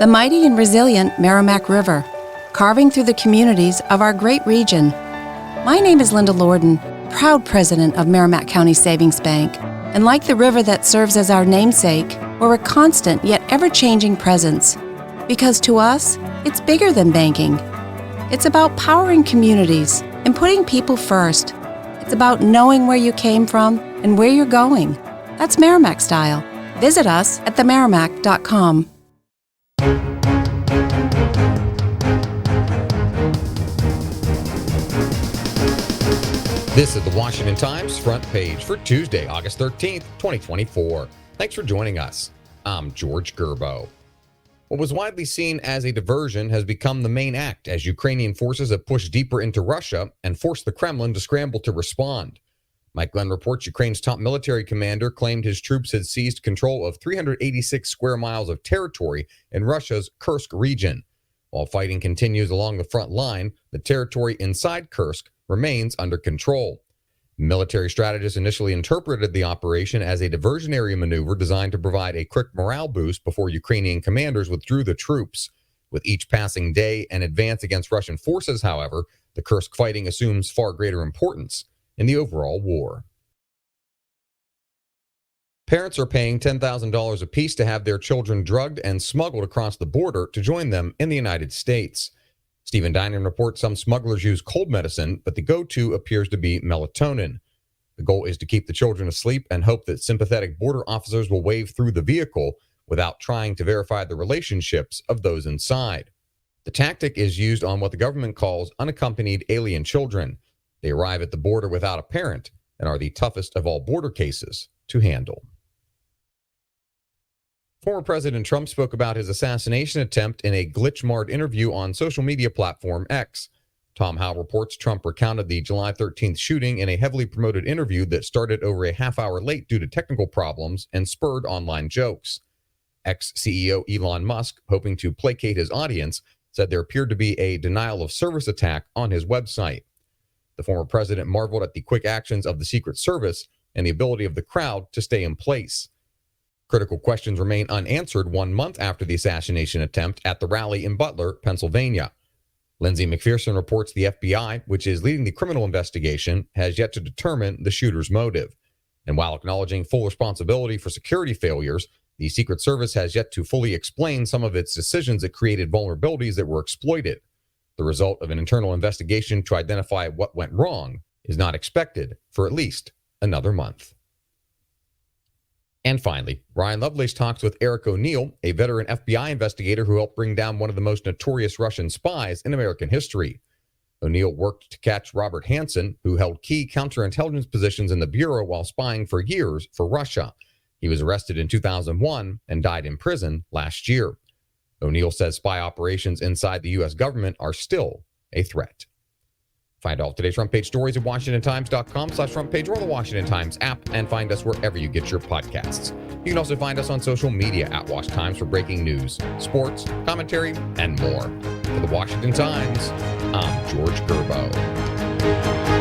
the mighty and resilient Merrimack River, carving through the communities of our great region. My name is Linda Lorden, proud president of Merrimack County Savings Bank, and like the river that serves as our namesake, we're a constant yet ever-changing presence. Because to us, it's bigger than banking. It's about powering communities and putting people first. It's about knowing where you came from and where you're going. That's Merrimack style. Visit us at themerrimack.com. This is the Washington Times front page for Tuesday, August 13th, 2024. Thanks for joining us. I'm George Gerbo. What was widely seen as a diversion has become the main act as Ukrainian forces have pushed deeper into Russia and forced the Kremlin to scramble to respond. Mike Glenn reports Ukraine's top military commander claimed his troops had seized control of 386 square miles of territory in Russia's Kursk region. While fighting continues along the front line, the territory inside Kursk remains under control. Military strategists initially interpreted the operation as a diversionary maneuver designed to provide a quick morale boost before Ukrainian commanders withdrew the troops. With each passing day and advance against Russian forces, however, the Kursk fighting assumes far greater importance in the overall war. Parents are paying $10,000 apiece to have their children drugged and smuggled across the border to join them in the United States. Stephen Dinan reports some smugglers use cold medicine, but the go-to appears to be melatonin. The goal is to keep the children asleep and hope that sympathetic border officers will wave through the vehicle without trying to verify the relationships of those inside. The tactic is used on what the government calls unaccompanied alien children. They arrive at the border without a parent and are the toughest of all border cases to handle. Former President Trump spoke about his assassination attempt in a glitch-marred interview on social media platform X. Tom Howell reports Trump recounted the July 13th shooting in a heavily promoted interview that started over a half hour late due to technical problems and spurred online jokes. Ex-CEO Elon Musk, hoping to placate his audience, said there appeared to be a denial-of-service attack on his website. The former president marveled at the quick actions of the Secret Service and the ability of the crowd to stay in place. Critical questions remain unanswered 1 month after the assassination attempt at the rally in Butler, Pennsylvania. Lindsay McPherson reports the FBI, which is leading the criminal investigation, has yet to determine the shooter's motive. And while acknowledging full responsibility for security failures, the Secret Service has yet to fully explain some of its decisions that created vulnerabilities that were exploited. The result of an internal investigation to identify what went wrong is not expected for at least another month. And finally, Ryan Lovelace talks with Eric O'Neill, a veteran FBI investigator who helped bring down one of the most notorious Russian spies in American history. O'Neill worked to catch Robert Hanssen, who held key counterintelligence positions in the Bureau while spying for years for Russia. He was arrested in 2001 and died in prison last year. O'Neill says spy operations inside the U.S. government are still a threat. Find all of today's front page stories at WashingtonTimes.com/front page or the Washington Times app, and find us wherever you get your podcasts. You can also find us on social media at Wash Times for breaking news, sports, commentary, and more. For the Washington Times, I'm George Gerbo.